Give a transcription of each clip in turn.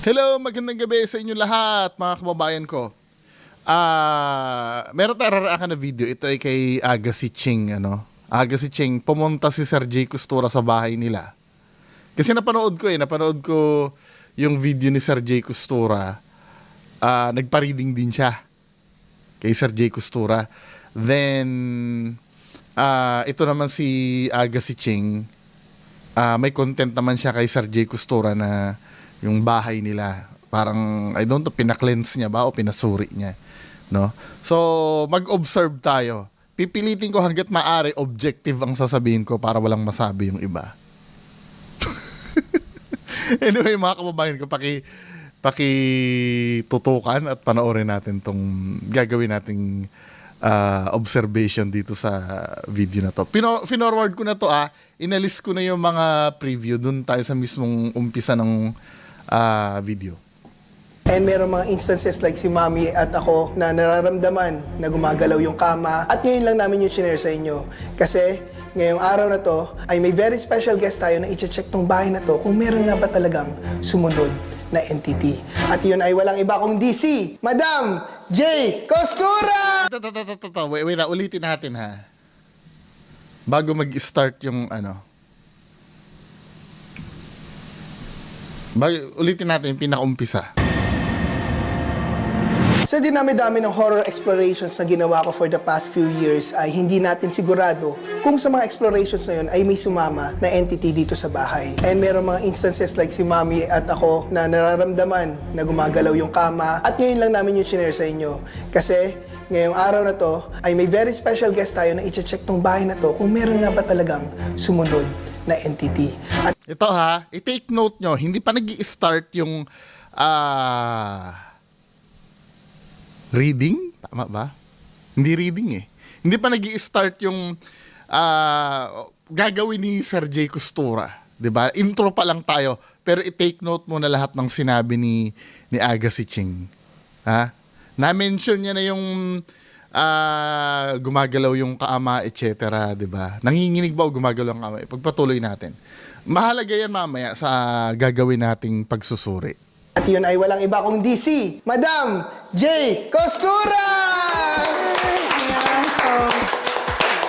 Hello, magandang gabi sa inyo lahat, mga kababayan ko. Meron tayong raraakan na video. Ito ay kay Aga si Ching, Aga si Ching, pumunta si Sir Jay Costura sa bahay nila. Kasi napanood ko yung video ni Sir Jay Costura. Nagpa-reading din siya kay Sir Jay Costura. Then, ito naman si Aga si Ching. May content naman siya kay Sir Jay Costura na yung bahay nila. Parang, I don't know, pinaklense niya ba o pinasuri niya. No? So, mag-observe tayo. Pipilitin ko hanggat maaari, objective ang sasabihin ko para walang masabi yung iba. Anyway, mga kababayan ko, pakitutukan at panoorin natin tong gagawin nating observation dito sa video na to. Finorward ko na to, inalis ko na yung mga preview. Dun tayo sa mismong umpisa ng video. And meron mga instances like si Mami at ako na nararamdaman na gumagalaw yung kama. At ngayon lang namin yung share sa inyo. Kasi ngayong araw na to ay may very special guest tayo na i-check tong bahay na to kung meron nga ba talagang sumunod na entity. At yun ay walang iba kung DC, Madam J. Costura! Wait, ulitin natin ha. Bago mag-start yung ulitin natin yung pinaka-umpisa. Sa dinami-dami ng horror explorations na ginawa ko for the past few years ay hindi natin sigurado kung sa mga explorations na yun ay may sumama na entity dito sa bahay. And meron mga instances like si Mami at ako na nararamdaman na gumagalaw yung kama. At ngayon lang namin yung share sa inyo. Kasi ngayong araw na to ay may very special guest tayo na i-check tong bahay na to kung meron nga ba talagang sumunod na entity. At ito i-take note nyo, hindi pa nag-i-start yung reading? Tama ba? Hindi reading Hindi pa nag-i-start yung gagawin ni Sir Jay Costura. Diba? Intro pa lang tayo. Pero i-take note mo na lahat ng sinabi ni Aga si Ching. Na-mention niya na yung gumagalaw yung kaama, etc. Diba? Nanginginig ba o gumagalaw ang kaama? Pagpatuloy natin. Mahalaga yan mamaya sa gagawin nating pagsusuri. At yun ay walang iba kung DC, Madam J. Costura!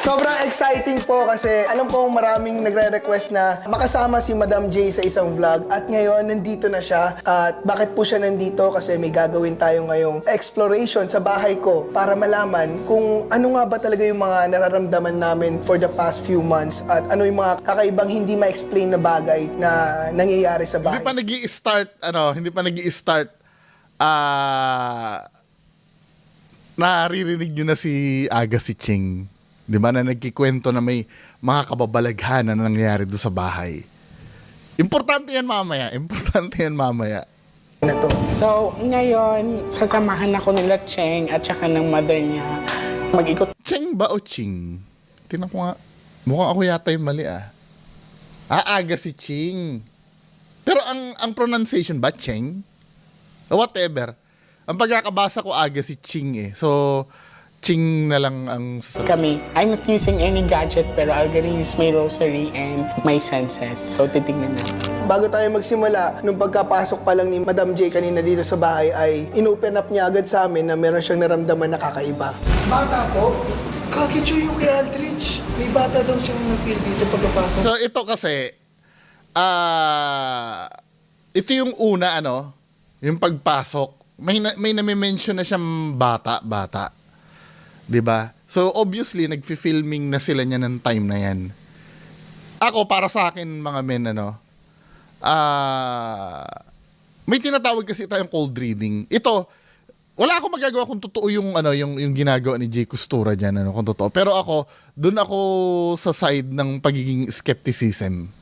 Sobrang exciting po kasi alam po maraming nagre-request na makasama si Madam J sa isang vlog at ngayon nandito na siya. At bakit po siya nandito? Kasi may gagawin tayo ngayong exploration sa bahay ko para malaman kung ano nga ba talaga yung mga nararamdaman namin for the past few months at ano yung mga kakaibang hindi ma-explain na bagay na nangyayari sa bahay. Hindi pa nag-i-start naririnig nyo na si Aga si Ching. Di ba na nagkikwento na may mga kababalaghan na nangyayari doon sa bahay. Importante yan mamaya. Na to. So, ngayon, sasamahan ako nila Cheng at saka ng mother niya. Mag-ikot. Cheng ba o Ching? Tingnan ko nga. Mukhang ako yata yung mali Aga si Ching. Pero ang pronunciation ba Cheng? Whatever. Ang pagkakabasa ko Aga si Ching So, Ching na lang ang sasabihin. Kami. I'm not using any gadget pero I'm gonna use my rosary and my senses. So, titignan natin. Bago tayo magsimula, nung pagkapasok pa lang ni Madam J kanina dito sa bahay ay inopen up niya agad sa amin na meron siyang naramdaman na kakaiba. Bata po? Kakitso yung kay Aldrich. May bata daw siyang na-feel dito pagkapasok. So, ito kasi, ito yung una, yung pagpasok. May nami-mention na siyang bata. Diba? So, obviously, nagfi-filming na sila niya ng time na yan. Ako, para sa akin, mga men, may tinatawag kasi tayong cold reading. Ito, wala akong magagawa kung totoo yung ginagawa ni Jay Costura dyan, kung totoo. Pero ako, dun ako sa side ng pagiging skepticism.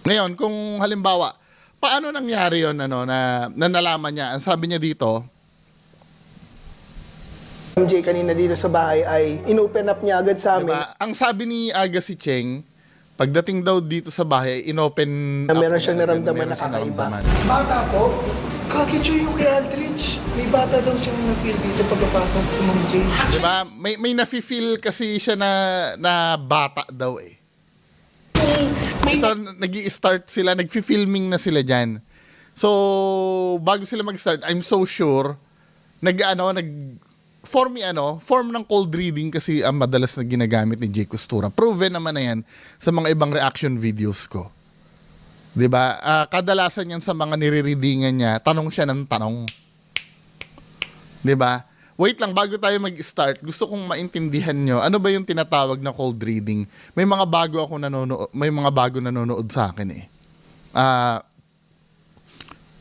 Ngayon, kung halimbawa, paano nangyari yun, na nalaman niya? Ang sabi niya dito, MJ kanina dito sa bahay ay inopen up niya agad sa amin. Diba? Ang sabi ni Aga si Cheng, pagdating daw dito sa bahay, inopen Na up meron niya, siyang naramdaman na kakaiba. naramdaman. Bata po? Kakitso yung kay Aldrich. May bata daw siyang na-feel dito pagkapasok sa Ma'am J. Diba? May nafe-feel kasi siya na bata daw May Ito, nag-i-start sila, nag-filming na sila dyan. So, bago sila mag-start, I'm so sure, form ng cold reading kasi ang madalas na ginagamit ni Jay Costura. Proven naman na yan sa mga ibang reaction videos ko. 'Di ba? Kadalasan yan sa mga nire-readingan niya, tanong siya ng tanong. 'Di ba? Wait lang, bago tayo mag-start, gusto kong maintindihan nyo, ano ba yung tinatawag na cold reading? May mga bago nanonood sa akin eh.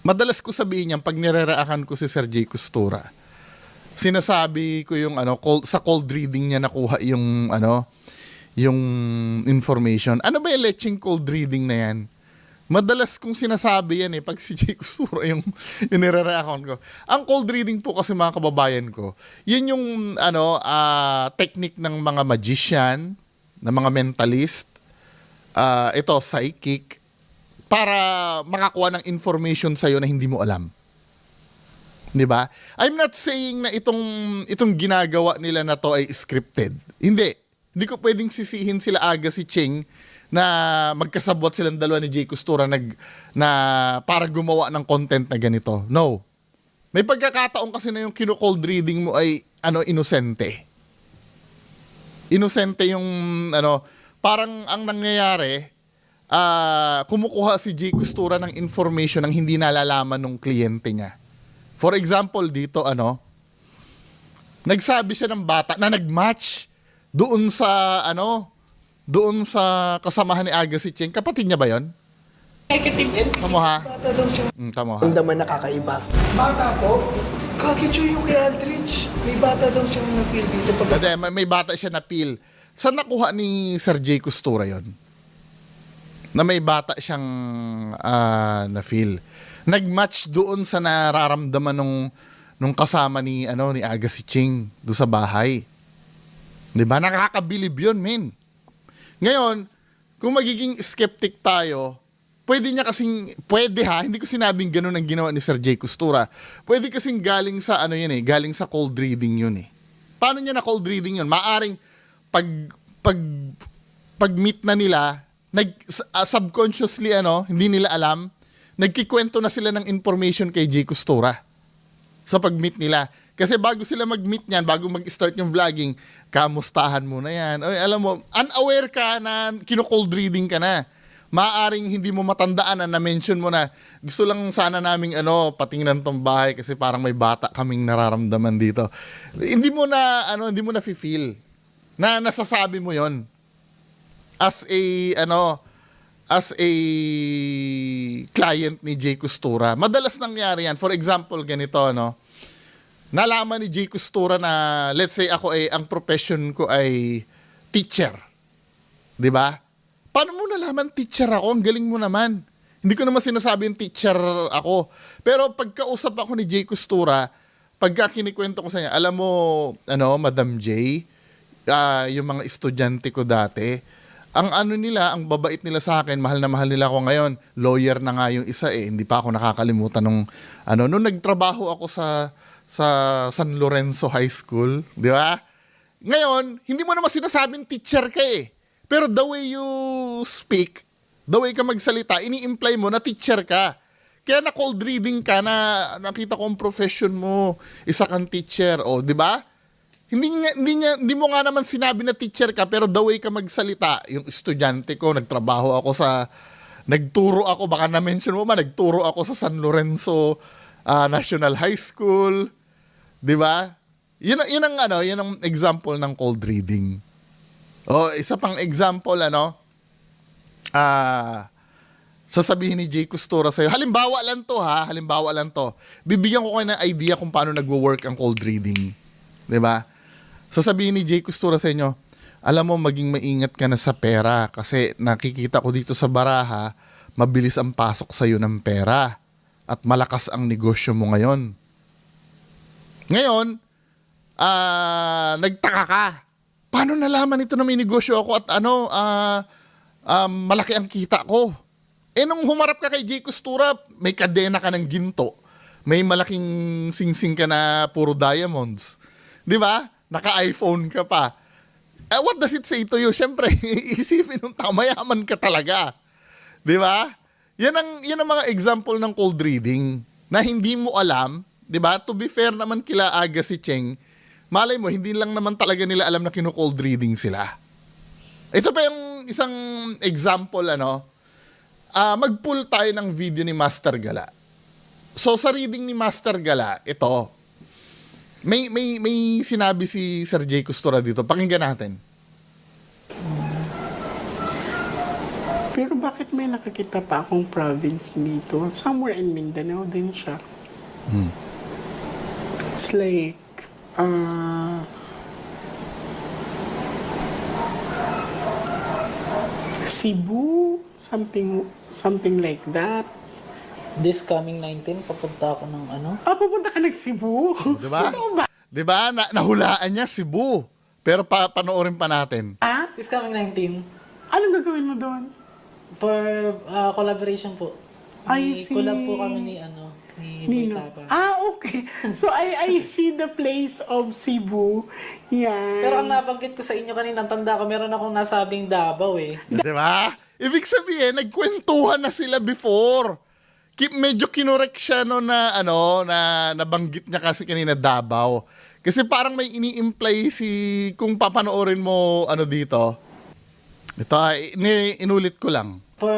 Madalas ko sabihin yan pag nire-react ko si Sir Jay Costura. Sinasabi ko yung sa cold reading niya nakuha yung yung information. Ano ba yung lecheng cold reading na yan? Madalas kong sinasabi yan pag si Jay Costura yung nire-react ko. Ang cold reading po kasi mga kababayan ko, yun yung technique ng mga magician, ng mga mentalist, ito psychic, para makakuha ng information sa'yo na hindi mo alam. 'Di ba? I'm not saying na itong ginagawa nila na to ay scripted. Hindi. Hindi ko pwedeng sisihin sila Agassi Cheng na magkasabwat silang dalawa ni Jay Costura na para gumawa ng content na ganito. No. May pagkakataon kasi na yung kino-cold reading mo ay inosente. Inosente yung parang ang nangyayari, kumukuha si Jay Costura ng information ng hindi nalalaman ng kliyente niya. For example, dito nagsabi siya ng bata na nag-match doon sa kasamahan ni Agassi Cheng. Kapatid niya ba 'yon? Tamo ha? Bata daw siya. Tamo ha. Ang daman nakakaiba. Bata po? Kakitso yung kay Aldrich. May bata daw siyang na-feel dito. May bata siya na feel. Saan nakuha ni Sir Jay Costura 'yon? Na may bata siyang na-feel. Nag-match doon sa nararamdaman nung kasama ni Agassi Cheng doon sa bahay. 'Di ba? Nakakabilib 'yun, men. Ngayon, kung magiging skeptic tayo, pwede hindi ko sinabing ganoon ang ginawa ni Sir Jay Costura. Pwede kasing galing sa galing sa cold reading 'yun eh. Paano niya na cold reading 'yun? Maaring pag meet na nila, subconsciously hindi nila alam, nagkikwento na sila ng information kay Jay Costura sa pag-meet nila. Kasi bago sila mag-meet niyan, bago mag-start yung vlogging, kamustahan mo na yan. Oy, alam mo, unaware ka na kino-cold reading ka na. Maaring hindi mo matandaan na mention mo na gusto lang sana naming patingnan tong bahay kasi parang may bata kaming nararamdaman dito. Hindi mo na feel na nasasabi mo 'yon. As a client ni Jay Costura. Madalas nangyari yan. For example, ganito, nalaman ni Jay Costura na, let's say ako ang profession ko ay teacher. 'Di ba? Paano mo nalaman teacher ako? Ang galing mo naman. Hindi ko naman sinasabing teacher ako. Pero pagkausap ako ni Jay Costura, pagka kinikwento ko sa niya, alam mo, Madam Jay, yung mga estudyante ko dati, ang babait nila sa akin, mahal na mahal nila ako ngayon. Lawyer na nga yung isa hindi pa ako nakakalimutan nung nagtrabaho ako sa San Lorenzo High School, di ba? Ngayon, hindi mo naman sinasabing teacher ka Pero the way you speak, the way ka magsalita, ini-imply mo na teacher ka. Kaya na cold reading ka na nakita ko ang profession mo, isa kang teacher, di ba? Hindi mo nga naman sinabi na teacher ka, pero the way ka magsalita, yung estudyante ko, nagturo ako, baka na-mention mo nagturo ako sa San Lorenzo National High School, 'di ba? Yun ang example ng cold reading. Isa pang example, sasabihin ni Jay Costura sa'yo, halimbawa lang to. Bibigyan ko kayo ng idea kung paano nagwo-work ang cold reading. 'Di ba? Sasabihin ni Jay Costura sa inyo, alam mo, maging maingat ka na sa pera kasi nakikita ko dito sa baraha, mabilis ang pasok sa'yo ng pera at malakas ang negosyo mo ngayon. Ngayon, nagtaka ka. Paano nalaman ito na may negosyo ako at malaki ang kita ko? Nung humarap ka kay Jay Costura, may kadena ka ng ginto. May malaking singsing ka na puro diamonds. Di ba? Naka-iPhone ka pa. What does it say to you? Siyempre, isipin ng tao, mayaman ka talaga. Di ba? yan ang mga example ng cold reading na hindi mo alam, 'di ba? To be fair naman kila Aga si Cheng, malay mo hindi lang naman talaga nila alam na kino-cold reading sila. Ito pa yung isang example mag-pull tayo ng video ni Master Gala. So sa reading ni Master Gala, ito may sinabi si Sir Jay Costura dito. Pakinggan natin. Pero bakit may nakakita pa akong province dito? Somewhere in Mindanao din siya. It's like, Cebu, something like that. This coming 19, papunta ako ng ano? Pupunta ka ng Cebu? Diba? Totoo ba? Diba? Nahulaan niya Cebu. Pero panoorin pa natin. This coming 19, Anong gagawin mo doon? for collaboration po. I see. Collab po kami ni Boy Nino. Tapa. Okay. So I see the place of Cebu. Yan. Pero ang nabanggit ko sa inyo kanina, tanda ko, meron akong nasabing Davao eh. Diba? Ibig sabihin, nagkwentuhan na sila before. Medyo kinorek siya na nabanggit niya kasi kanina Davao. Kasi parang may ini-imply kung papanoorin mo dito. Ito, inulit ko lang. For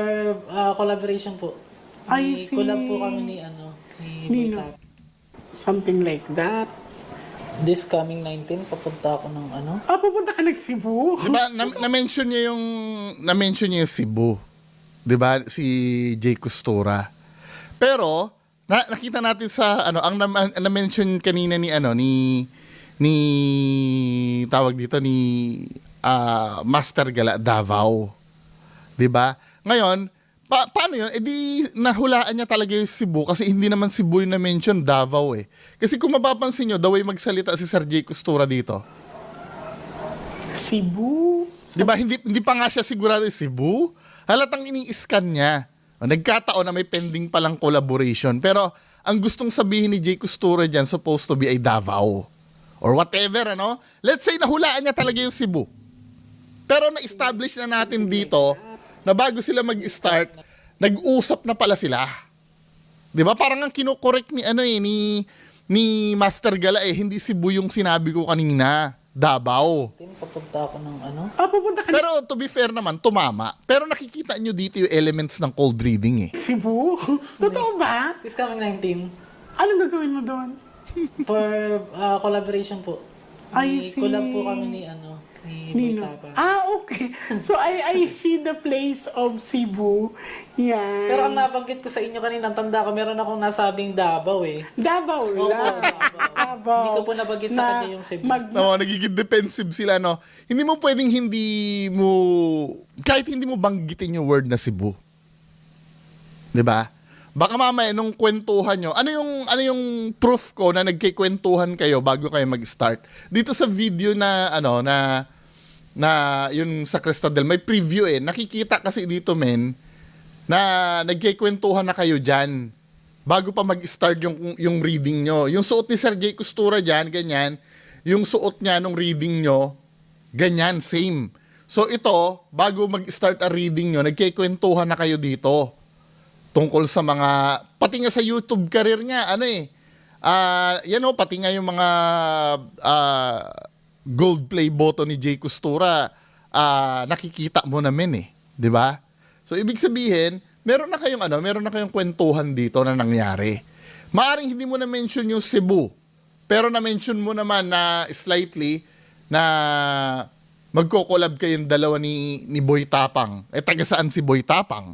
collaboration po. I see. Collab po kami ni Boy Nino. Tapa. Something like that. This coming 19, papunta ako ng ano? Pupunta ka ng Cebu? Diba, na-mention niya yung Cebu. Diba, si Jay Costura. Pero, nakita natin sa, ang na-mention kanina ni tawag dito, ni Master Gala, Davao. Diba? Ngayon, paano yun? Di nahulaan niya talaga yung Cebu kasi hindi naman Cebu yung na-mention, Davao eh. Kasi kung mapapansin nyo, the way magsalita si Sir Jay Costura dito. Cebu? Diba, hindi pa nga siya sigurado yung Cebu. Halatang ini-scan niya. Nagkataon na may pending palang collaboration. Pero ang gustong sabihin ni Jay Costura dyan supposed to be ay Davao. Or whatever, Let's say nahulaan niya talaga yung Cebu. Pero na-establish na natin dito na bago sila mag-start, nag-usap na pala sila. 'Di ba? Parang ang kino-correct ni Master Gala hindi Cebu yung sinabi ko kanina, Davao. Papunta ako ng ano? Pupunta ka ng Pero to be fair naman, tumama. Pero nakikita nyo dito yung elements ng cold reading Cebu? Totoo ba? This coming 19, Anong gagawin mo doon? for collaboration po. I see. Collab po kami ni Boy Nino. Tapa. Okay. So I see the place of Cebu. Yan. Pero ang nabanggit ko sa inyo kanina, tanda ko, meron akong nasabing Davao eh. Davao Opo, lang. Davao. Hindi ko po nabanggit sa kanya yung Cebu. Nagiging defensive sila, Hindi mo pwedeng kahit hindi mo banggitin yung word na Cebu. 'Di ba? Baka mamaya nung kwentuhan nyo, ano yung proof ko na nagkikwentuhan kayo bago kayo mag-start? Dito sa video na yun sa Crestadel, may preview Nakikita kasi dito na nagkikwentuhan na kayo dyan bago pa mag-start yung reading nyo. Yung suot ni Sir Jay Costura dyan, ganyan. Yung suot niya nung reading nyo, ganyan, same. So ito, bago mag-start ang reading nyo, nagkikwentuhan na kayo dito. Tungkol sa mga, pati nga sa YouTube career niya, pati nga yung mga gold play button ni Jay Costura, nakikita mo namin di ba? So ibig sabihin, meron na kayong kwentuhan dito na nangyari. Maaring hindi mo na mention yung Cebu, pero na mention mo naman na slightly na magko-collab kayong dalawa ni Boy Tapang. Taga saan si Boy Tapang?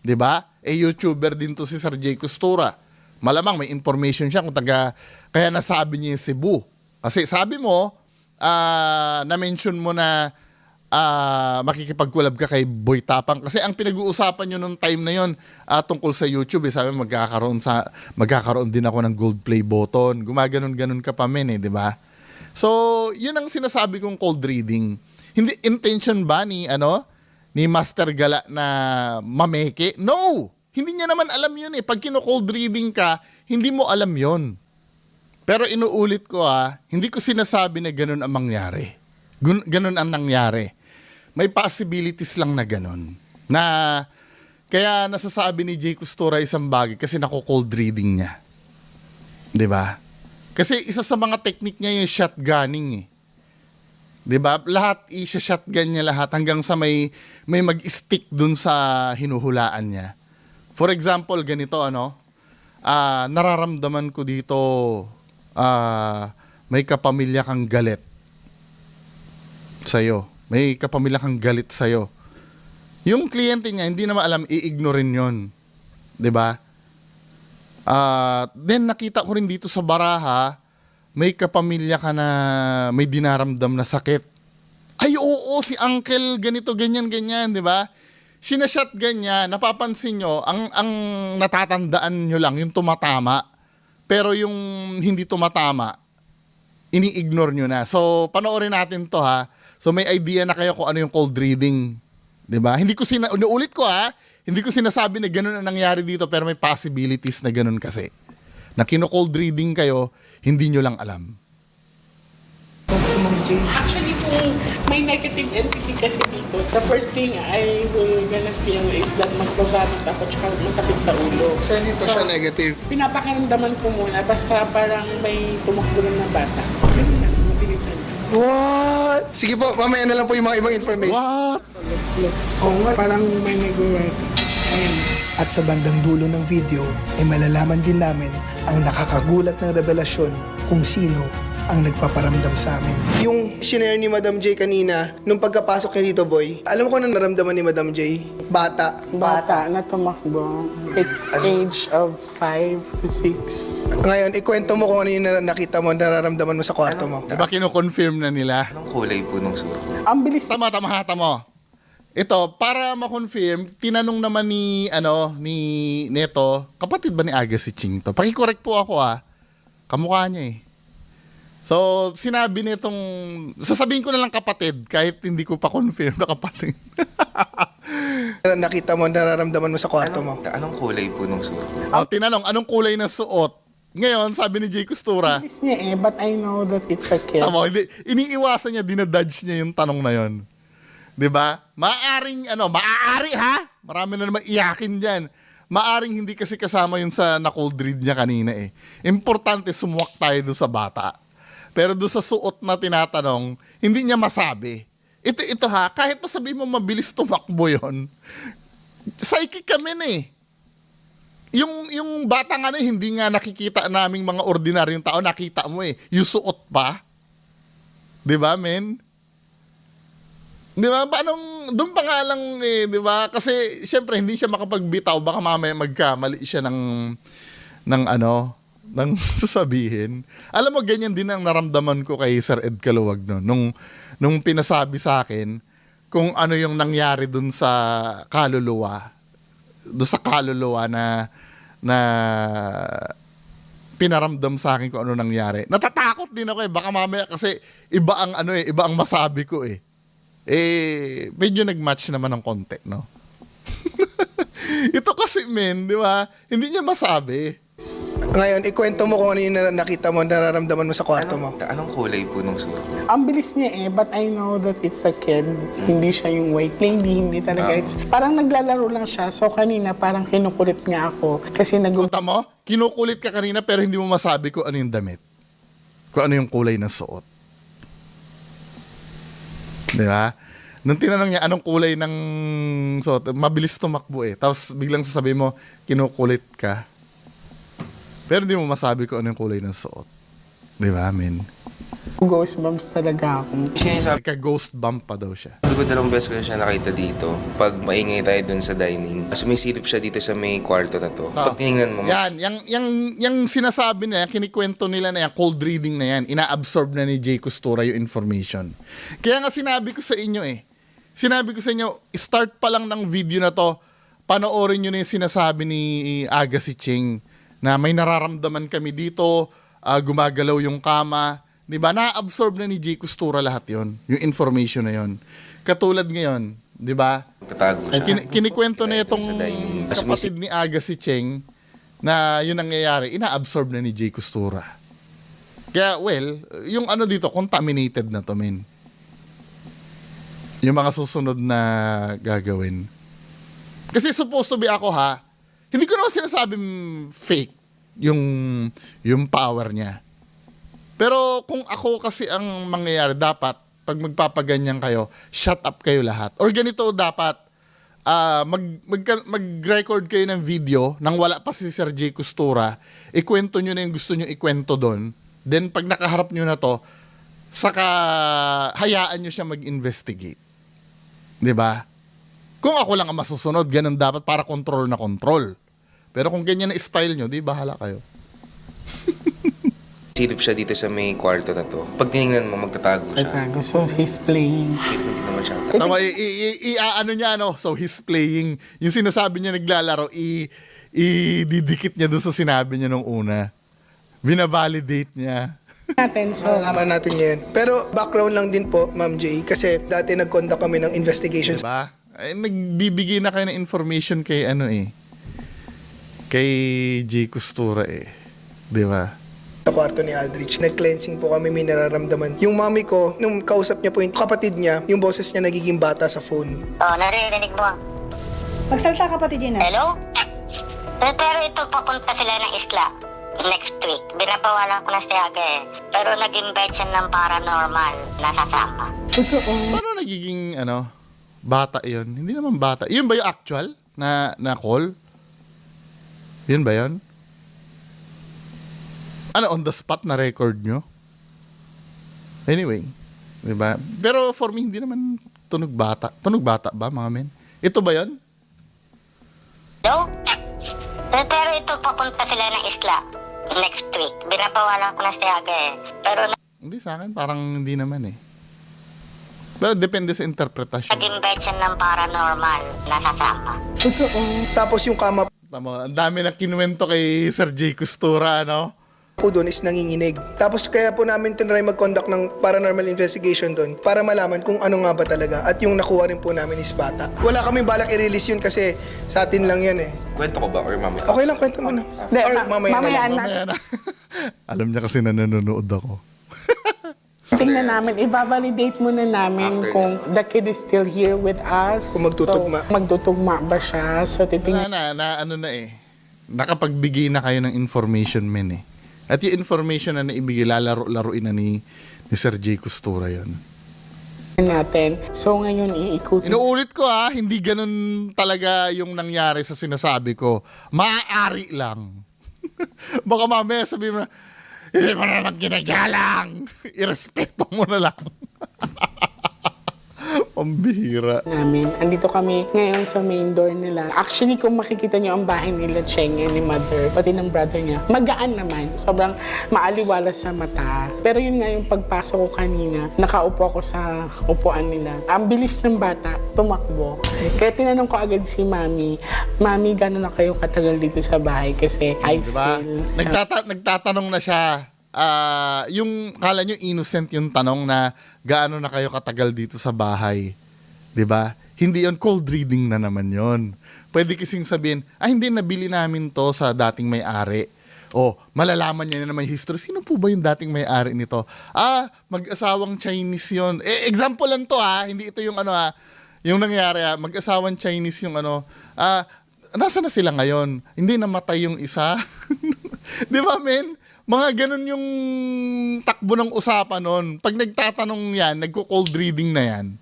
'Di ba? YouTuber din to si Sir Jay Costura. Malamang may information siya kaya nasabi niya yung Cebu. Kasi sabi mo, na-mention mo na makikipag-collab ka kay Boy Tapang. Kasi ang pinag-uusapan nyo nung time na yon tungkol sa YouTube, sabi magkakaroon din ako ng gold play button. Gumaganon-ganon ka pa di ba? So, yun ang sinasabi kong cold reading. Hindi intention ba ni Master Gala na mameke? No! Hindi niya naman alam yun Pag kino-cold reading ka, hindi mo alam yun. Pero inuulit ko hindi ko sinasabi na ganun ang mangyari. Ganun ang nangyari. May possibilities lang na ganun. Na Kaya nasasabi ni Jay Costura isang bagay kasi nako-cold reading niya. 'Di ba? Kasi isa sa mga technique niya yung shotgunning eh. 'Di ba? Lahat i-shotgun niya lahat hanggang sa may mag-stick dun sa hinuhulaan niya. For example, ganito nararamdaman ko dito may kapamilya kang galit sa'yo. May kapamilya kang galit sa'yo. Yung kliyente niya, hindi naman alam, i-ignorin yun. 'Di ba? Then nakita ko rin dito sa baraha, may kapamilya ka na may dinaramdam na sakit. Ay, oo, si uncle, ganito, ganyan, 'di ba? Sinashotgun niya, napapansin nyo, ang natatandaan nyo lang, yung tumatama. Pero yung hindi tumatama, ini-ignore nyo na. So, panoorin natin to ha. So, may idea na kayo kung ano yung cold reading. 'Di ba? Ulit ko ha, hindi ko sinasabi na ganun ang nangyari dito, pero may possibilities na ganun kasi. Na kino-cold reading kayo, hindi nyo lang alam. Si Ma'am Jay. Actually, kung may negative entity kasi dito, the first thing I will gonna feel is that magbagamit ako tsaka masakit sa ulo. So, hindi po siya negative. Pinapakaramdaman ko muna, basta parang may tumakbo na bata. Ganun na, mabilisan na. What? Sige po, mamaya na lang po yung mga ibang information. What? Oo nga, parang may nag-work. Ayan. At sa bandang dulo ng video ay malalaman din namin ang nakakagulat ng revelasyon kung sino ang nagpaparamdam sa amin. Yung shinare ni Madam J kanina, nung pagkapasok niya dito, boy, alam mo kung ano naramdaman ni Madam J? Bata. Bata na tumakbo. It's age of 5 to 6. Ngayon, ikwento mo kung ano yung nakita mo, nararamdaman mo sa kwarto mo. Diba kino-confirm na nila? Anong kulay po ng suot niya? Ang bilis. Tama. Ito, para ma-confirm, tinanong naman ni Neto, kapatid ba ni Aga si Ching to? Pakicorrect po ako kamukha niya eh. So, sinabi nitong, sasabihin ko na lang kapatid, kahit hindi ko pa confirm na kapatid. Nakita mo, nararamdaman mo sa kwarto mo. Anong kulay po ng suot niya? Tinanong, anong kulay ng suot? Ngayon, sabi ni Jay Costura, Bilis niya but I know that it's a kid. tama, iniiwasan niya, dinadodge niya yung tanong na yon. 'Di ba? Maaari ha? Marami na naman iyakin diyan. Maaring hindi kasi kasama yun sa na-cold read niya kanina eh. Importante sumuwak tayo doon sa bata. Pero doon sa suot na tinatanong, hindi niya masabi. Ito ha, kahit pa sabihin mo mabilis tumakbo yun, psychic kami na eh. Yung bata nga na hindi nga nakikita naming mga ordinaryong tao, nakita mo eh. Yung suot pa. 'Di ba, men? 'Di ba? Doon pa nga lang eh, 'di ba? Kasi syempre hindi siya makapagbitaw, baka mamaya magkamali siya ng sasabihin. Alam mo, ganyan din ang naramdaman ko kay Sir Ed Caluwag no. Nung pinasabi sa akin kung ano yung nangyari doon sa kaluluwa. Doon sa kaluluwa na pinaramdam sa akin kung ano nangyari. Natatakot din ako eh. Baka mamaya kasi iba ang masabi ko eh. Medyo nag-match naman ng konti, no? Ito kasi, men, di ba? Hindi niya masabi. Ngayon, ikwento mo kung ano yung nakita mo, nararamdaman mo sa kwarto mo. Anong kulay po ng suot niya? Ang bilis niya but I know that it's a kid. Hindi siya yung white lady, hindi talaga. It's, parang naglalaro lang siya. So kanina parang kinukulit nga ako. Kasi Punta mo, kinukulit ka kanina pero hindi mo masabi kung ano yung damit. Kung ano yung kulay ng suot. Di ba? Nung tinanong niya anong kulay ng suot, mabilis tumakbo eh. Tapos biglang sasabihin mo, kinukulit ka. Pero hindi mo masabi kung ano yung kulay ng suot. Di ba, men? ghost bumps talaga ako. Sinasabi Ka-ghost bump pa daw siya. ko dalawang beses ko na siya nakita dito. Pag maingay tayo dun sa dining, sumisilip siya dito sa may kwarto na to. Pag tinignan mo, Yung sinasabi na yan, kinikwento nila na yan, cold reading na yan, ina-absorb na ni Jay Costura yung information. Kaya nga sinabi ko sa inyo start pa lang ng video na to, panoorin nyo na yung sinasabi ni Aga si Ching na may nararamdaman kami dito, gumagalaw yung kama. Diba? Na-absorb na ni Jay Costura lahat yon, yung information na yon. Katulad ngayon, diba? tatago siya. Kinikwento na itong Sa dining. kapatid ni Aga si Cheng na yun ang nangyayari, ina-absorb na ni Jay Costura. Kaya, well, yung ano dito, contaminated na to, men. Yung mga susunod na gagawin. Kasi supposed to be ako ha, hindi ko naman sinasabing fake yung power niya. Pero kung ako kasi ang mangyayari, dapat pag magpapaganyan kayo, shut up kayo lahat. Or ganito dapat, mag-record kayo ng video nang wala pa si Sir Jay Costura, ikwento nyo na yung gusto nyo ikwento doon. Then pag nakaharap nyo na to, saka hayaan nyo siya mag-investigate. 'Di ba? Kung ako lang ang masusunod, ganun dapat para control na control. Pero kung ganyan na style nyo, di bahala kayo. Silip siya dito sa may kwarto na to. Pag tinignan mo, magtatago siya. Tatago. So, he's playing. Hindi naman siya. Tama, ano niya, no? So, he's playing. Yung sinasabi niya naglalaro, ididikit niya doon sa sinabi niya nung una. Binavalidate niya. Natin, so, Malaman natin ngayon. Pero background lang din po, Ma'am Jay, kasi dati nag-conduct kami ng investigations Diba? Ay, nagbibigay na kayo ng information kay kay Jay Costura Diba? sa kwarto ni Aldrich. Nag-cleansing po kami, may nararamdaman. Yung mami ko, nung kausap niya po yung kapatid niya, yung boses niya nagiging bata sa phone. Oh, naririnig mo. Magsalita kapatid yun Hello? Pero ito, papunta sila ng isla next week. Binabawalan ko na si Aga Pero nag-invite siya ng paranormal na sasama. totoo. Paano nagiging, bata yun? Hindi naman bata. Yun ba yung actual na call? Yun ba yun? On the spot na record nyo? Anyway, di ba? Pero for me, hindi naman tunog bata. Tunog bata ba, mga men? Ito ba yun? Hello? Pero ito, papunta sila ng isla next week. Binabawalan ko na si Aga Pero Hindi sa akin, parang hindi naman Pero depende sa interpretasyon. nag-invite siya ng paranormal na sasama. Totoo. Tapos yung kama Tama, ang dami na kinuwento kay Sir Jay Costura, po doon is nanginginig. Tapos kaya po namin tinry mag-conduct ng paranormal investigation doon para malaman kung ano nga ba talaga. At yung nakuha rin po namin is bata. Wala kami balak i-release yun kasi sa atin lang yan Kwento ko ba or mamaya? Okay lang, kwento mo na. Hindi, Or mamaya na lang. Mamaya na. Alam niya kasi na nanonood ako. Tingnan namin, i-validate muna namin After kung the kid is still here with us. Kung magtutugma. So, magtutugma ba siya? So, titingnan. Nakapagbigay na kayo ng information, men At yung information na naibigay, lalaro-laruin na ni Sir Jay Costura yun. Natin. So, ngayon, iikutin. Inuulit ko hindi ganun talaga yung nangyari sa sinasabi ko. Maaari lang. Baka mamaya sabihin mo na, hindi mo naman ginagalang. Irespeto mo na lang. Pambihira. namin. Andito kami ngayon sa main door nila. Actually, kung makikita niyo ang bahay nila, Cheng, ni mother, pati ng brother niya, magaan naman. Sobrang maaliwalas sa mata. Pero yun nga yung pagpasok ko kanina, nakaupo ako sa upuan nila. Ang bilis ng bata, tumakbo. Kaya tinanong ko agad si Mami, Mami, gano'n na kayo katagal dito sa bahay? Kasi I Diba? feel... Nagtatanong na siya. Yung kala nyo innocent yung tanong na gaano na kayo katagal dito sa bahay. 'Di ba? Hindi yon, cold reading na naman yon. Pwede kasing sabihin, hindi, nabili namin to sa dating may-ari. O, malalaman niya na naman yung history. Sino po ba yung dating may-ari nito? Mag-asawang Chinese yon. Example lang to hindi ito yung yung nangyari mag-asawang Chinese yung nasa na sila ngayon? Hindi, namatay yung isa. 'Di ba, men? Mga ganun yung takbo ng usapan nun. Pag nagtatanong yan, nagko-cold reading na yan.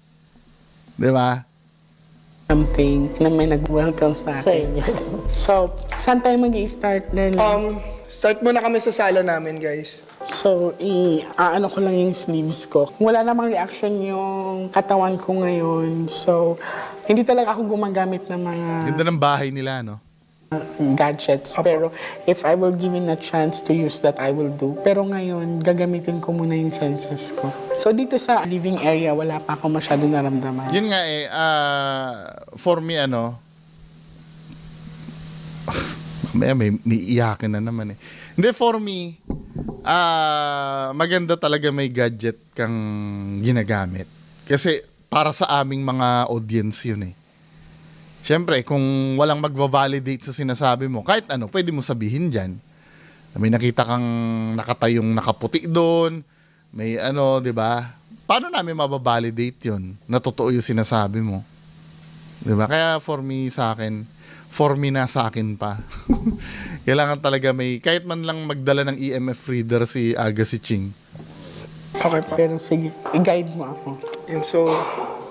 Di ba? Something na may nag-welcome sa akin. So, saan tayo mag-i-start na? Start muna kami sa sala namin, guys. So, ano ko lang yung sleeves ko. Wala namang reaction yung katawan ko ngayon. So, hindi talaga ako gumagamit ng mga Ganda ng bahay nila, no? gadgets. Pero, if I will given a chance to use that, I will do. Pero ngayon, gagamitin ko muna yung senses ko. So, dito sa living area, wala pa ako masyado naramdaman. Yun nga for me, may iiyakin na naman Hindi, for me, maganda talaga may gadget kang ginagamit. Kasi, para sa aming mga audience yun Siyempre, kung walang magva-validate sa sinasabi mo, kahit pwede mo sabihin dyan. May nakita kang nakatayong nakaputi doon, may di ba? Paano namin mababalidate yun na totoo yung sinasabi mo? 'Di ba? Kaya for me na sa akin pa. Kailangan talaga may, kahit man lang magdala ng EMF reader si Agassi Ching. Okay po. Pero sige, i-guide mo ako. And so,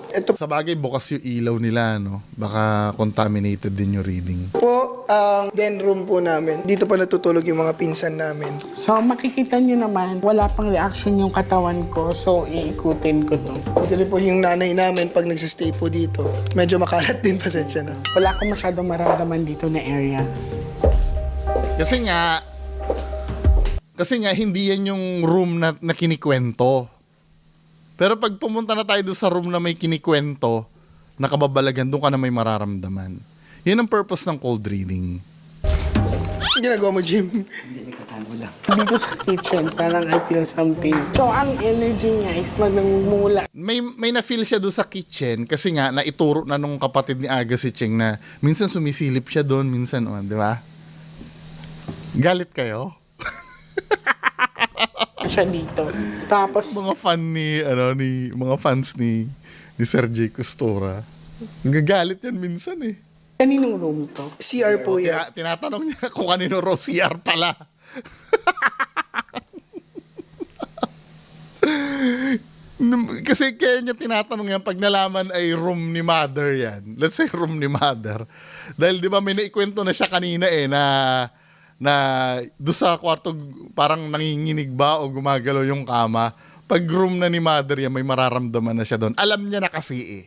ito Sa bagay, bukas yung ilaw nila, no? Baka contaminated din yung reading. po ang den room po namin. Dito pa natutulog yung mga pinsan namin. So makikita nyo naman, wala pang reaction yung katawan ko. So iikutin ko to. Ito rin po yung nanay namin pag nagsistay po dito. Medyo makalat din, pasensya na. Wala akong masyadong maramdaman dito na area. Kasi nga, hindi yan yung room na kinikwento. Pero pag pumunta na tayo doon sa room na may kinikwento, nakababalagan, doon ka na may mararamdaman. Yun ang purpose ng cold reading. Ginagawa mo, Jim. Dito sa kitchen, parang I feel something. So ang energy niya is magmumula. May na-feel siya doon sa kitchen kasi nga, naituro na nung kapatid ni Agassi Ching na minsan sumisilip siya doon, minsan, di ba? Galit kayo? Siya dito. Tapos, Mga mga fans ni Sir J. Costura. Nagagalit yan minsan eh. kaninong room to? CR po yan. Tinatanong niya kung kanino raw CR pala. Kasi kaya niya tinatanong yan pag nalaman ay room ni mother yan. Let's say room ni mother. Dahil di ba may naikwento na siya kanina na doon sa kwarto parang nanginginig ba o gumagalaw yung kama. Pag room na ni mother yan, may mararamdaman na siya doon. Alam niya na kasi eh.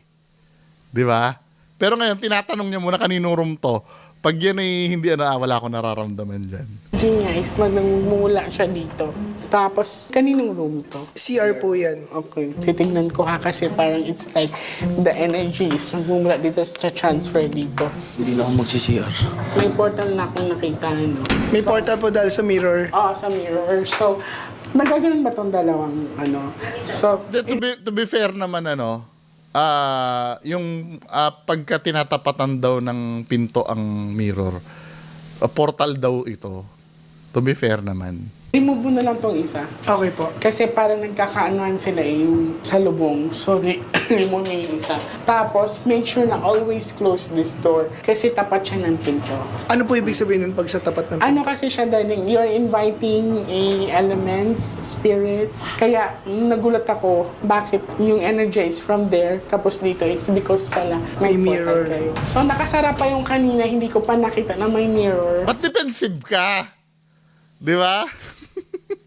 Di ba? Pero ngayon, tinatanong niya muna kaninong room to. Pag yan ay hindi wala akong nararamdaman dyan. Yun nga is magmumula siya dito. Tapos, kaninong room to? CR po yan. Okay. Titignan ko kasi parang it's like the energy is magmumula dito sa transfer dito. Hindi na ako magsi-CR. May portal na akong nakita, no? May portal po dahil sa mirror. Sa mirror. So, nagaganon ba tong dalawang So, To be fair naman yung pagka tinatapatan daw ng pinto ang mirror, portal daw ito. To be fair naman. remove mo na lang tong isa. Okay po. Kasi parang nagkakaanuhan sila yung salubong. So, remove mo yung isa. Tapos, make sure na always close this door. Kasi tapat siya ng pinto. Ano po ibig sabihin nun pag sa tapat ng Ano kasi siya, darling, you're inviting elements, spirits. Kaya, nagulat ako, bakit yung energy is from there, tapos dito, it's because pala May mirror. kayo. So, nakasara pa yung kanina, hindi ko pa nakita na may mirror. Ba't defensive ka? Di ba?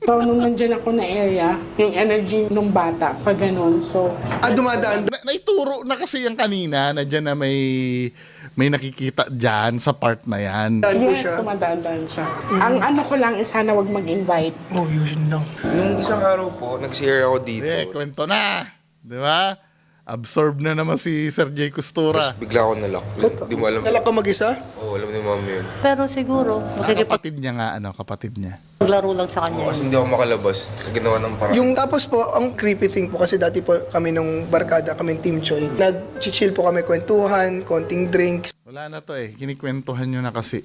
So, nung nandyan ako na area, yung energy ng bata, pag ganun. So, dumadaan. Naituro na kasi yung kanina na dyan na may nakikita dyan sa part na yan. Daan po yes, siya. tumadaan siya. Ang ano ko lang is sana wag mag-invite. Oh, yun lang. Nung isang araw po, nag-share ako dito. Kwento na. Di ba? Absorb na naman si Sir J. Costura. Tapos bigla ako nalock. Di mo alam. Nalak ka mag-isa? Oo, alam ni mami yun. Pero siguro, Kapatid niya nga, kapatid niya. makikipaglaro lang sa kanya. Kasi hindi ako makalabas. Ginawa ng parang... Yung tapos po, ang creepy thing po, kasi dati po kami nung barkada, kami Team Choi. Nag-chill po kami, kwentuhan, konting drinks. Wala na to kinikwentuhan nyo na kasi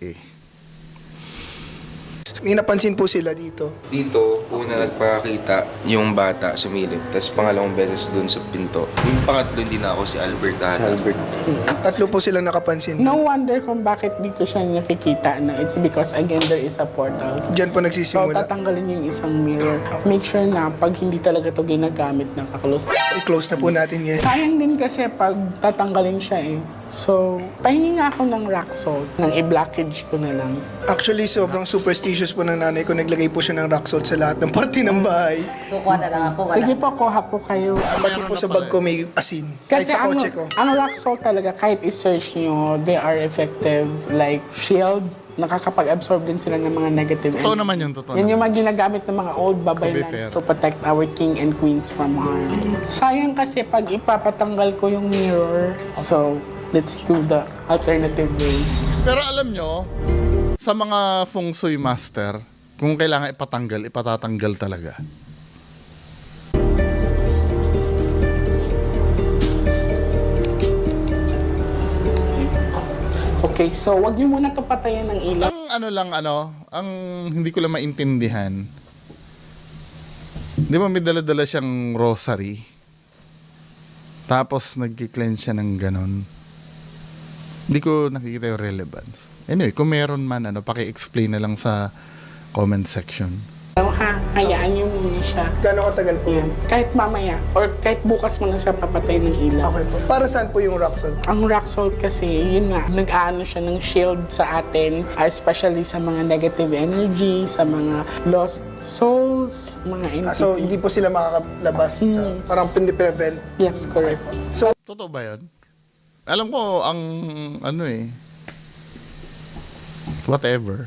May napansin po sila dito. Dito, una nagpakita yung bata sumilip. Tapos pangalawang beses dun sa pinto. Yung pangatlo hindi na ako si Albert. Tatlo po silang nakapansin. No wonder kung bakit dito siya nakikita na it's because again there is a portal. Diyan po So, nagsisimula. tatanggalin yung isang mirror. Make sure na pag hindi talaga to ginagamit, nakaklose. I-close na po natin yan. Sayang din kasi pag tatanggalin siya So, pahingi nga ako ng rock salt, nang i-blockage ko na lang. Actually, sobrang superstitious po ng nanay ko. Naglagay po siya ng rock salt sa lahat ng parte ng bahay. Kukuha na lang ako. Wala. Sige po, kuha po kayo. Pati po sa bag ko may asin. Kahit Kasi sa kotse ko. ang rock salt talaga, kahit i-search nyo, they are effective like shield. Nakakapag-absorb din sila ng mga negative Totoo energy. naman yun, totoo Yan naman. yung mga ginagamit ng mga old babay To be lands fair. to protect our king and queens from harm. Sayang kasi pag ipapatanggal ko yung mirror, so let's do the alternative ways. Pero alam nyo, sa mga feng shui master, kung kailangan ipatanggal, ipatatanggal talaga. Okay, so wag niyo muna to patayan ng ilaw. Ang hindi ko lang maintindihan, di ba may dala-dala siyang rosary? Tapos nagki-cleanse siya ng ganon. Hindi ko nakikita yung relevance. Anyway, kung meron man, paki-explain na lang sa comment section. Hayaan niyo muna siya. Gano'ng katagal po yun? Kahit mamaya, or kahit bukas mo na siya papatay ng ilaw. Okay po. Para saan po yung rock salt? Ang rock salt kasi, yun nga, nag-aano siya ng shield sa atin, especially sa mga negative energy, sa mga lost souls, mga entity. So, hindi po sila makakalabas sa parang piniprevent. Yes, correct. So, Totoo ba yun? Alam ko, ang whatever.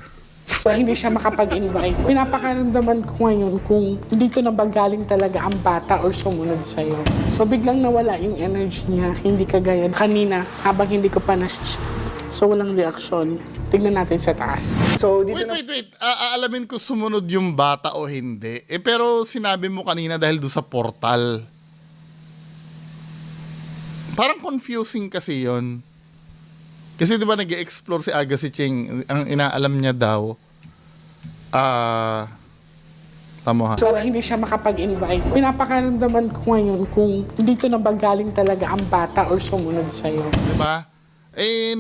Hindi siya makapag-invite. Pinapakaramdaman ko ngayon kung dito na ba galing talaga ang bata or sumunod sa'yo. So biglang nawala yung energy niya, hindi kagaya kanina habang hindi ko pa So walang reaksyon. Tignan natin sa taas. so dito Wait. Aalamin ko sumunod yung bata o hindi. Pero sinabi mo kanina dahil doon sa portal. Parang confusing kasi yon. Kasi di ba nag-explore si Agassi Cheng, ang inaalam niya daw, tamo ha. So hindi siya makapag-invite. Pinapakaramdaman ko ngayon kung dito na ba galing talaga ang bata or sumunod sa'yo. Di ba?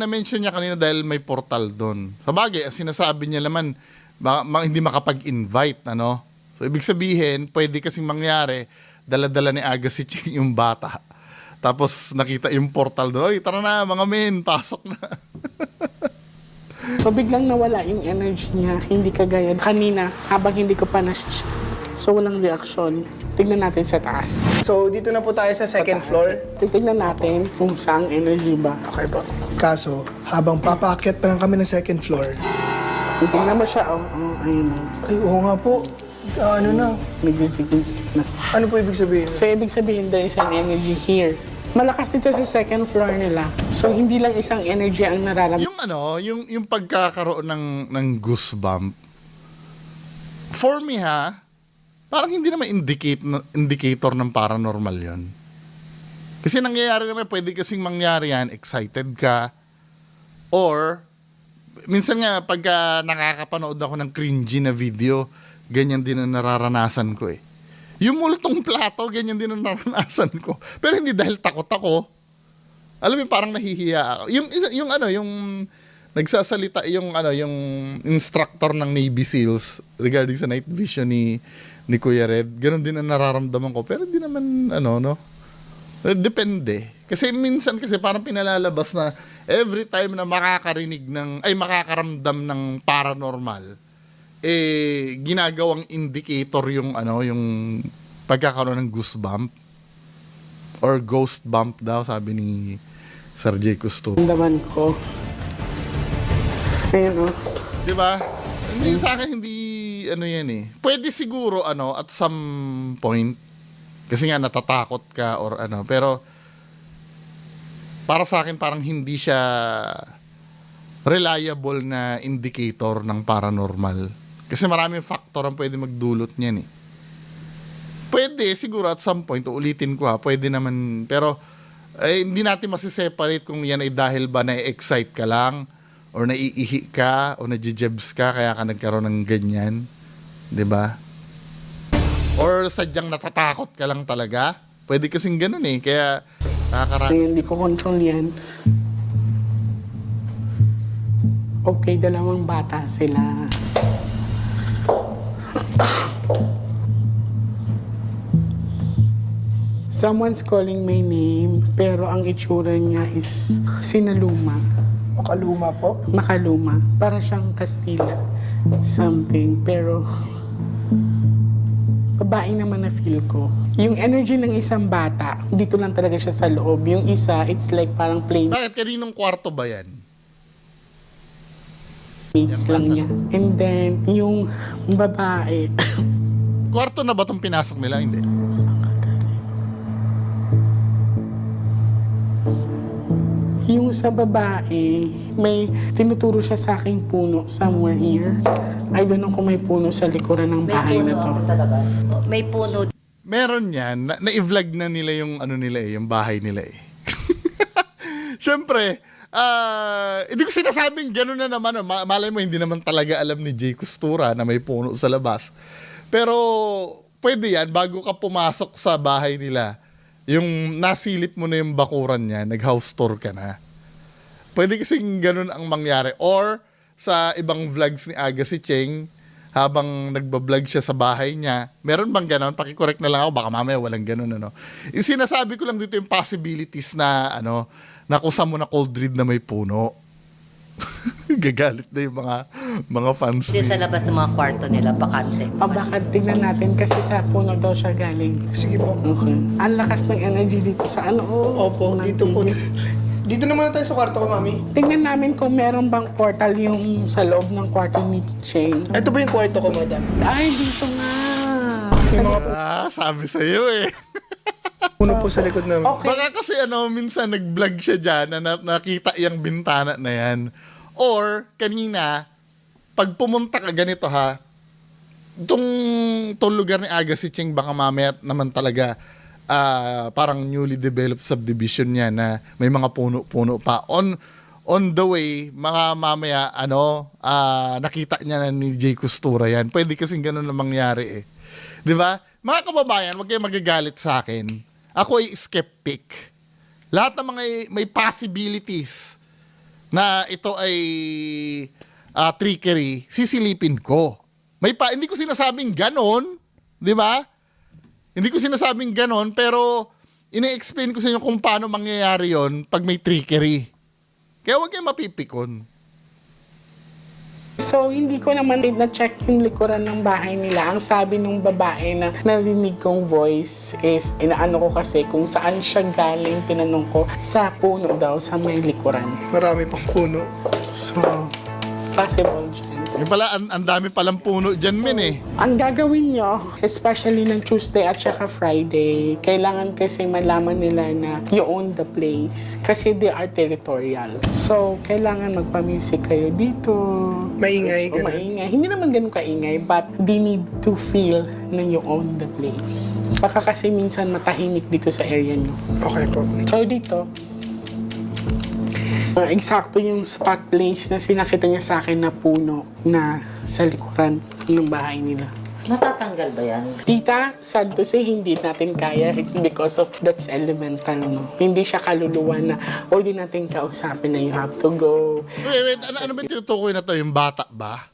Na-mention niya kanina dahil may portal doon. Sabagay, ang sinasabi niya naman, hindi makapag-invite, So, ibig sabihin, pwede kasing mangyari, dala-dala ni Agassi Cheng yung bata. Tapos, nakita yung portal doon, tara na, mga men, pasok na. So biglang nawala yung energy niya, hindi kagaya kanina habang hindi ko pa So walang reaksyon. Tignan natin sa taas. So, dito na po tayo sa second floor. Titignan natin kung saang energy ba. Okay po. Kaso, habang papaakyat pa lang kami ng second floor, Tignan mo siya, ayun na. ay, oo nga po. Ano na? Nag-skip na. Ano po ibig sabihin? So ibig sabihin there is an energy here. Malakas dito sa second floor nila. So hindi lang isang energy ang nararamdaman. Yung pagkakaroon ng goosebump, for me parang hindi naman indicator ng paranormal yon. Kasi nangyayari naman, pwede kasing mangyari yan, excited ka, or, minsan nga, pagka nakakapanood ako ng cringy na video, ganyan din ang nararanasan ko eh. Yung multong plato, ganyan din ang naranasan ko. Pero hindi dahil takot ako. Alam mo, parang nahihiya ako. Yung nagsasalita yung instructor ng Navy SEALs regarding sa night vision ni Kuya Red, ganun din ang nararamdaman ko. Pero hindi naman, depende. Kasi minsan parang pinalalabas na every time na makakaramdam ng paranormal, ginagawang indicator yung pagkakaroon ng goosebump or ghost bump daw, sabi ni Sir J. Custo. Naman ko. Ayun Di ba? Hindi sa akin, hindi yan eh. Pwede siguro at some point kasi nga natatakot ka or pero para sa akin parang hindi siya reliable na indicator ng paranormal. Kasi maraming factor ang pwede magdulot niyan eh. Pwede siguro at some point, uulitin ko pwede naman, pero hindi natin masiseparate kung yan ay dahil ba na-excite ka lang or naiihi ka o nadjejebs ka kaya ka nagkaroon ng ganyan. 'Di ba? Or sadyang natatakot ka lang talaga. Pwede kasing ganun eh. Kaya nakakaranas. Hindi ko control yan. Okay, dalawang bata sila. Someone's calling my name, pero ang itsura niya is sinaluma. Makaluma po. Makaluma. Para siyang Kastila. Something. Pero babae naman na feel ko. Yung energy ng isang bata, dito lang talaga siya sa loob. Yung isa, it's like parang plain Bakit? Kaninong kwarto ba yan? mates lang niya. And then, yung babae, Kwarto na ba itong pinasok nila? Hindi. yung sa babae, may tinuturo siya sa aking puno somewhere here. I don't know kung may puno sa likuran ng bahay na to. Talaga. May puno. Meron yan. Na-vlog na nila yung yung bahay nila eh. Siyempre, hindi ko sinasabing gano'n na naman. Malay mo, hindi naman talaga alam ni Jay Costura na may puno sa labas. Pero, pwede yan, bago ka pumasok sa bahay nila, yung nasilip mo na yung bakuran niya, nag-house tour ka na. Pwede kasing ganun ang mangyari. Or sa ibang vlogs ni Agassi Cheng, habang nagbablog siya sa bahay niya, meron bang ganun? Pakicorrect na lang ako, baka mamaya walang ganun, ano. Sinasabi ko lang dito yung possibilities na, ano, na kusa mo na cold read na may puno. Gagalit na yung mga fans Kasi sa labas ng mga kwarto nila, bakante. Baka tingnan natin kasi sa puno daw siya galing. Sige po. Okay. Ang lakas ng energy dito sa ano. Opo, dito po. Dito naman tayo sa kwarto ko, Mami. Tingnan namin kung meron bang portal yung sa loob ng kwarto ni Cheng. Ito ba yung kwarto ko, Madam? Ay, dito nga. May mga Sabi sa'yo eh. puno po sa likod namin. Okay. Baka kasi minsan nag-vlog siya dyan na nakita yung bintana na yan. Or, kanina, pag pumunta ka ganito ha, itong lugar ni Agassi Cheng, baka mamaya naman talaga parang newly developed subdivision niya na may mga puno-puno pa. On the way, mga mamaya, nakita niya na ni Jay Costura yan. Pwede kasing ganun na mangyari eh. Di ba? Mga kababayan, wag kayong magagalit sa akin. Ako ay skeptic. Lahat ng mga may possibilities na ito ay trickery, sisilipin ko. Hindi ko sinasabing ganon, di ba? Hindi ko sinasabing ganon, pero ine-explain ko sa inyo kung paano mangyayari yon pag may trickery. Kaya huwag kayong mapipikon. So, hindi ko naman na-check yung likuran ng bahay nila. Ang sabi nung babae na narinig kong voice is, inaano ko kasi kung saan siya galing, tinanong ko, sa puno daw, sa may likuran. Marami pang puno. So, possible dyan. Yung pala, ang dami palang puno dyan, men eh. Ang gagawin nyo, especially ng Tuesday at saka Friday, kailangan kasi malaman nila na you own the place. Kasi they are territorial. So, kailangan magpa-music kayo dito. Maingay, O, ganun. maingay. Hindi naman ganun kaingay, but they need to feel na you own the place. Baka kasi minsan matahimik dito sa area nyo. Okay po. So, dito, eksakto yung spot place na pinakita niya sa akin na puno na sa likuran ng bahay nila. Matatanggal ba yan? Tita, sad to say, hindi natin kaya. It's because of that's elemental, no? Hindi siya kaluluwa na, o di natin kausapin na you have to go. Wait, ano ba tinutukoy na to? Yung bata ba?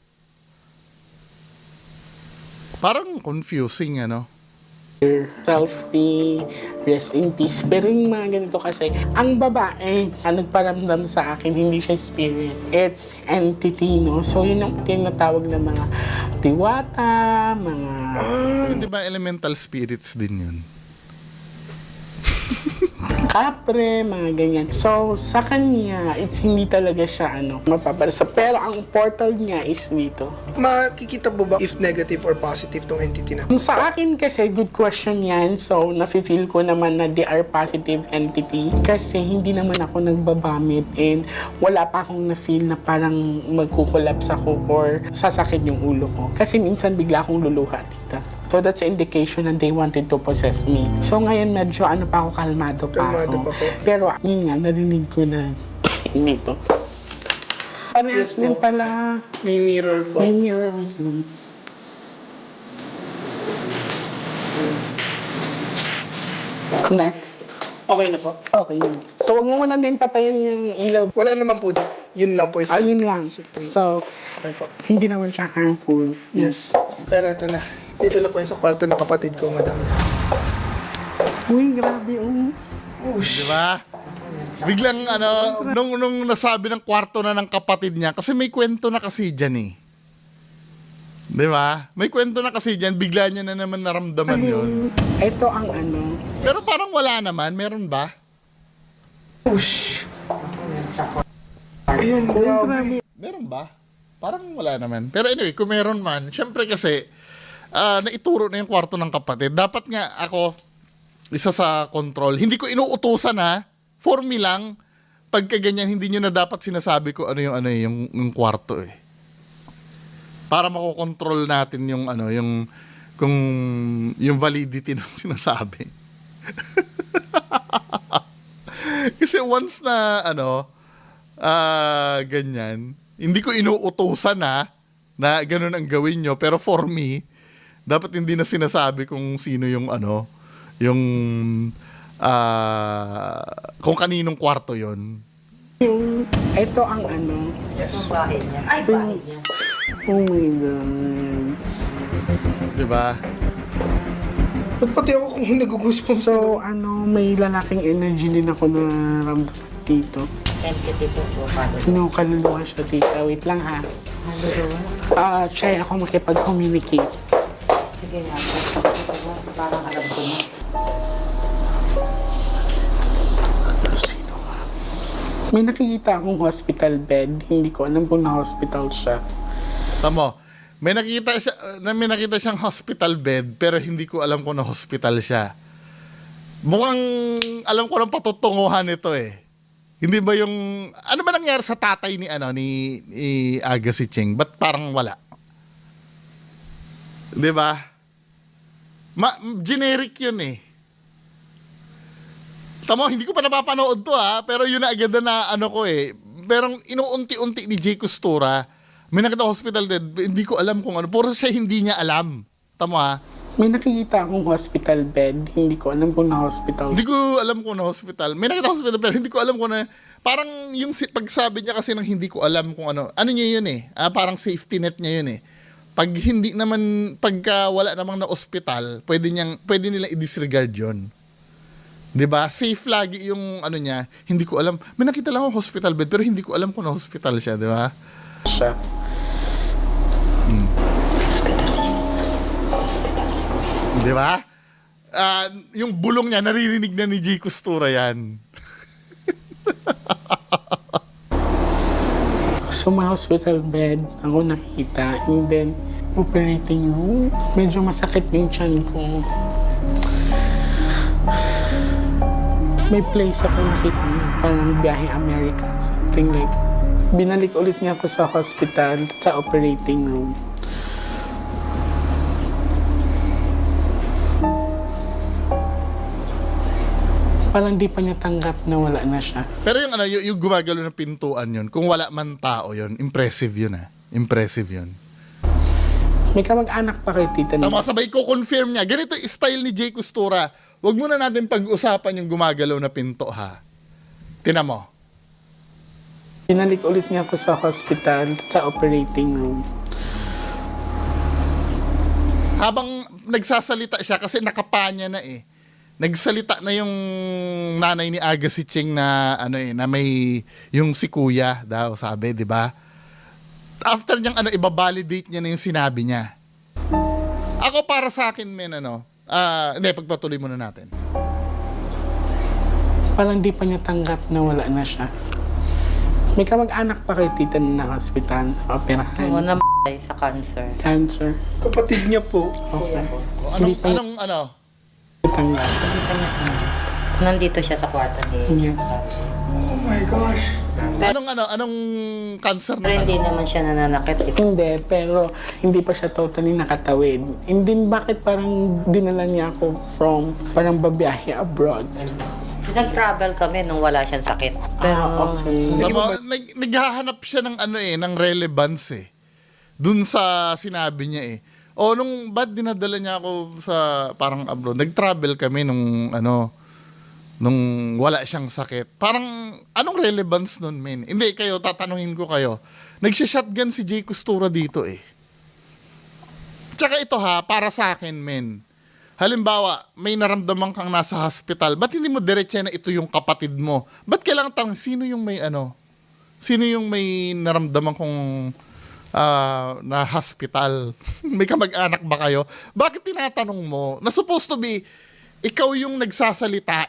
Parang confusing, Self-free, rest in peace. Pero yung mga ganito kasi, ang babae, nagparamdam sa akin, hindi siya spirit. It's entity, no? So, yun ang tinatawag ng mga diwata, mga... Di ba elemental spirits din yun? kapre, mga ganyan. So, sa kanya, hindi talaga siya, mapaparasa. Pero ang portal niya is dito. Makikita po ba if negative or positive tong entity na? Sa akin kasi, good question yan. So, nafe-feel ko naman na they are positive entity. Kasi hindi naman ako nagbabamit and wala pa akong na-feel na parang magkukulaps ako or sasakit yung ulo ko. Kasi minsan bigla akong luluha, tita. So that's an indication na they wanted to possess me. So ngayon medyo pa ako, kalmado pa Kalmado ako. pa po. Pero yun nga, narinig ko na nito. Parehas din pala. May mirror po. May mirror. Next. Okay na po. Okay yun. So wag mo muna din patayin yung ilaw. Wala naman po. Yun lang po. Ayun lang. So, Okay po. hindi naman siya harmful. Yes. Pero ito na. Dito na po yung sa kwarto ng kapatid ko, madam. Uy, grabe. Di ba? Biglang nung nasabi ng kwarto na ng kapatid niya, kasi may kwento na kasi dyan eh. Di ba? May kwento na kasi dyan, bigla niya na naman naramdaman yun. Ito ang Pero parang wala naman, meron ba? Ush. Ayun, grabe. Meron ba? Parang wala naman. Pero anyway, kung meron man, syempre kasi, naituro na yung kwarto ng kapatid. Dapat nga ako, isa sa control. Hindi ko inuutusan for me lang. Pagka ganyan, hindi nyo na dapat sinasabi ko yung kwarto eh. Para makokontrol natin yung yung validity ng sinasabi. Kasi once na ganyan, hindi ko inuutusan na ganun ang gawin nyo, pero for me, dapat hindi na sinasabi kung sino yung kung kaninong kwarto yon. Ito ang ano. Yes. Yung bahay niya. Ay, bahay niya. Oh my God. Diba? Ba't pati ako kung nag-goosebumps? So, ano, may lalaking energy din ako na ramdam dito. Sensitive po. Kaluluwa siya, tita. Wait lang, ha. Try ako makipag-communicate. Sige nga. Parang alam ko na. Sino ka? May nakikita akong hospital bed. Hindi ko alam kung na-hospital siya. Tamo, may nakita siyang hospital bed pero hindi ko alam kung na hospital siya. Mukhang alam ko lang patutunguhan ito eh. Hindi ba yung ano ba nangyari sa tatay ni Aga si Cheng? Ba't parang wala? 'Di ba? Generic 'yun eh. Tamo, hindi ko pa napapanood to pero yun na agad na ano ko eh. Pero inuunti-unti ni Jay Costura. May nakita hospital bed, hindi ko alam kung ano. Puro siya hindi niya alam. Tama ha? May nakikita akong hospital bed. Hindi ko alam kung na-hospital. Hindi ko alam kung na hospital. May nakita hospital pero hindi ko alam kung na... Parang yung pagsabi niya kasi ng hindi ko alam kung ano. Ano niya yun eh? Parang safety net niya yun eh. Pag hindi naman, pagka wala namang na hospital, pwede nilang i-disregard yun. 'Di ba? Safe lagi yung ano niya. Hindi ko alam. May nakita lang ako hospital bed pero hindi ko alam kung na hospital siya, 'di ba? Siya. Di ba? Yung bulong niya, naririnig na ni Jay Costura yan. So, may hospital bed ako nakita. And then, operating room. Medyo masakit yung tiyan ko. May place ako nakita parang biyahe America. Something like binalik ulit niya ako sa hospital, sa operating room. Parang di pa niya tanggap na wala na siya. Pero yung yung gumagalo ng pintuan yun, kung wala man tao yun, impressive yun Impressive yun. May kamag-anak pa kay tita niya. Tama, sabay ko confirm niya. Ganito yung style ni Jay Costura. Huwag muna natin pag-usapan yung gumagalaw na pinto ha. Tingnan mo. Binalik ulit niya ako sa hospital, sa operating room. Habang nagsasalita siya, kasi nakapanya na eh. Nagsalita na yung nanay ni Aga si Cheng na na may yung si kuya daw sabi, 'di ba? After niyang ibabalidate niya na yung sinabi niya. Ako para sa akin hindi, pagpatuloy muna natin. Parang di pa niya tanggap na wala na siya. May kamag-anak pa kay tita na hospital, operahan. Oo, namatay sa cancer. Cancer. Kapatid niya po. Okay. Anong Tanggap. Hindi pa niya nandito siya sa kwarto ni... Yes. Oh my gosh. anong cancer Pero hindi naman siya nananakit. Hindi, pero hindi pa siya totally nakatawid. And then bakit parang dinala niya ako from parang babiyahe abroad? Nag-travel kami nung wala siyang sakit. Pero Okay. Naghahanap siya ng ng relevance dun sa sinabi niya nung dinadala niya ako sa parang abroad. Nag-travel kami nung wala siyang sakit. Parang anong relevance nun, men? Hindi, tatanungin ko kayo. Nagsishotgun si Jay Costura dito Tsaka ito para sa akin, men. Halimbawa, may naramdaman kang nasa hospital, ba't hindi mo diretso na ito yung kapatid mo? Ba't kailangan tanong, sino yung may naramdaman kong na hospital? May kamag-anak ba kayo? Bakit tinatanong mo? Na supposed to be, ikaw yung nagsasalita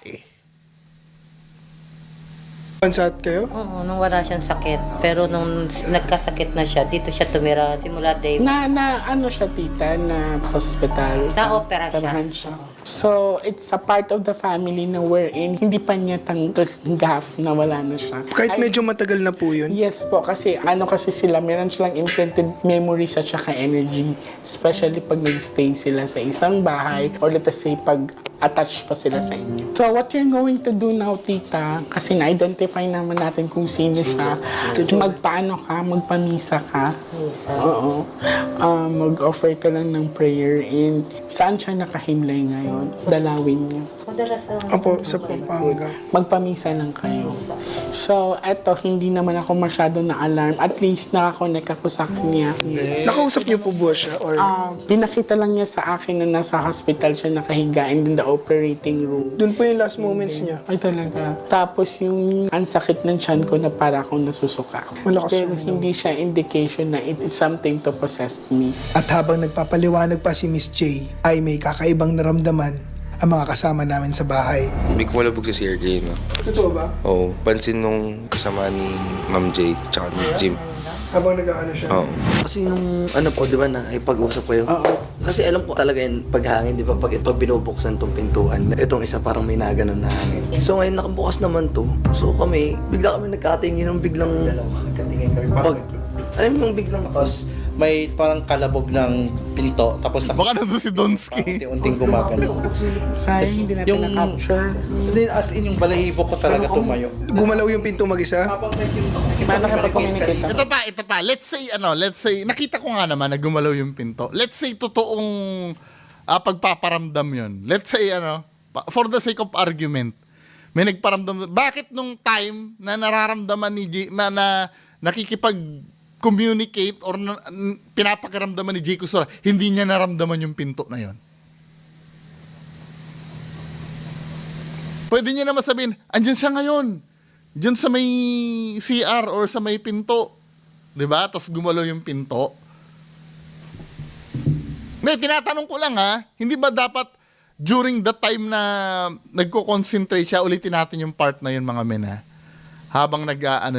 Bansat kayo? oo, nung wala siyang sakit. Pero nung nagkasakit na siya, dito siya tumira simula day. Na siya tita, na hospital. Na-opera siya. Operahan siya. So, it's a part of the family na wherein hindi pa niya tanggap na wala na siya. Kahit medyo matagal na po yun. Yes po, kasi sila, meron silang imprinted memories at saka energy. Especially pag nag-stay sila sa isang bahay or let us say pag attached pa sila sa inyo. So what you're going to do now, tita, kasi na-identify naman natin kung sino siya, magpamisa ka. Oo. Mag-offer ka lang ng prayer and saan siya nakahimlay ngayon? Dalawin niyo. Dala sa... Opo, sa Pampanga. Magpamisa lang kayo. So, eto, hindi naman ako masyado na-alarm. At least nakakonect ako sa kanya. Nakausap niyo po ba siya? Or Pinakita lang niya sa akin na nasa hospital siya nakahiga and in the operating room. doon po yung last moments niya? Ay talaga. Tapos yung ang sakit ng tiyan ko na para akong nasusuka. Malakas Pero yung hindi siya indication na it is something to possess me. At habang nagpapaliwanag pa si Miss J, ay may kakaibang naramdaman ang mga kasama namin sa bahay. May kumalabog sa CRK, no? Totoo ba? Oo. Pansin nung kasama ni Ma'am J, tsaka ni Jim. Habang nag-ano siya? Oo. Kasi nung ano po, di ba na ipag-usap kayo? Oo. Kasi alam ko talaga yung paghangin, di ba? Pag binubuksan tong pintuan, itong isa parang may naganon na hangin. So ngayon nakabukas naman to. So kami, bigla kami nagkatingin ng biglang... Nagkatingin kami. Pag, alam mo yung biglang... Tapos may parang kalabog ng pinto. Tapos Baka nandun si Donsky. unti-unting gumagano. Sayang hindi natin na-capture. Then as in yung balahibo ko talaga tumayo. Gumalaw yung pinto mag-isa? Paano kapag-communicate ako? Ito pa. Let's say, nakita ko nga naman na gumalaw yung pinto. Let's say, totoong pagpaparamdam yun. Let's say, for the sake of argument, may nagparamdam. Bakit nung time na nararamdaman ni J, na nakikipag-communicate or pinapakiramdaman ni J. Custora, hindi niya naramdaman yung pinto na yun? Pwede niya naman sabihin, andyan siya ngayon. Diyan sa may CR or sa may pinto. 'Di ba? Tapos gumalaw yung pinto. May tinatanong ko lang hindi ba dapat during the time na nagko-concentrate siya, ulitin natin yung part na yun mga men habang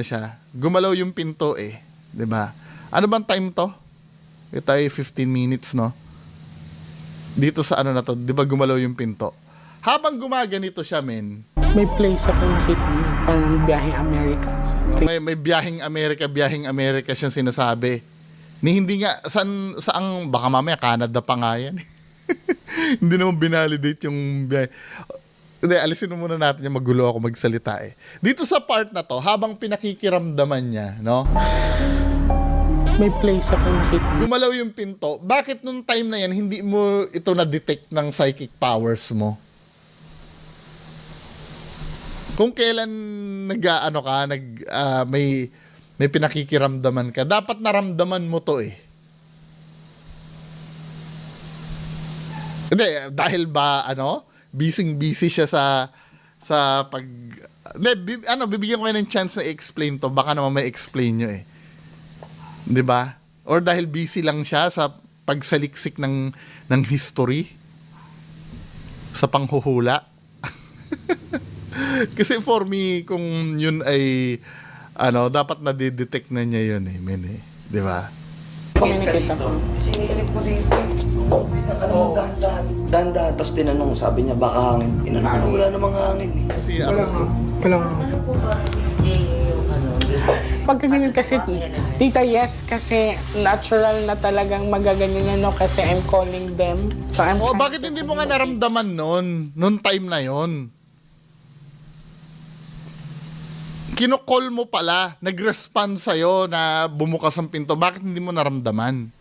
siya, gumalaw yung pinto 'di ba? Ano bang time to? Ito ay 15 minutes, no? Dito sa na to, 'di ba gumalaw yung pinto? Habang gumaganito siya, men, May place ako nakita mo, parang biyaheng America. may biyaheng Amerika siyang sinasabi. Ni hindi nga, saang, baka mamaya Canada pa nga yan. Hindi naman binalidate yung biyahe. Hindi, alisin muna natin yung magulo ako magsalita Dito sa part na to, habang pinakikiramdaman niya, no? May place ako nakita mo. Gumalaw yung pinto. Bakit nung time na yan, hindi mo ito na-detect ng psychic powers mo? Kung kailan may pinakikiramdaman ka, dapat naramdaman mo to Hindi, dahil ba, busy siya sa pag... Hindi, bibigyan ko kayo ng chance na i-explain to. Baka naman may explain nyo Di ba? Or dahil busy lang siya sa pagsaliksik ng history, sa panghuhula. Kasi for me, kung yun ay dapat na-detect na niya yun di ba? Communicate ako. Sinilip ko dito. Dahan-dahan. Tapos tinanong, sabi niya, baka hangin. Tinanong, wala namang hangin Kasi Walang... Pagka ganyan kasi, tita, yes, kasi natural na talagang magaganyan kasi I'm calling them. So I'm bakit hindi mo nga naramdaman noon time na yon? Kinokol mo pala, nag-respond sa'yo na bumukas ang pinto. Bakit hindi mo naramdaman?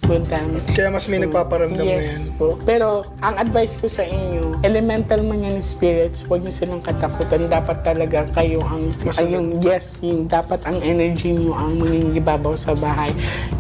good time. Kaya mas may nagpaparamdam na yan. Yes po. Pero ang advice ko sa inyo, elemental man yan spirits, huwag nyo silang katakutan. Dapat talaga kayo ang, dapat ang energy nyo ang mangingibabaw sa bahay.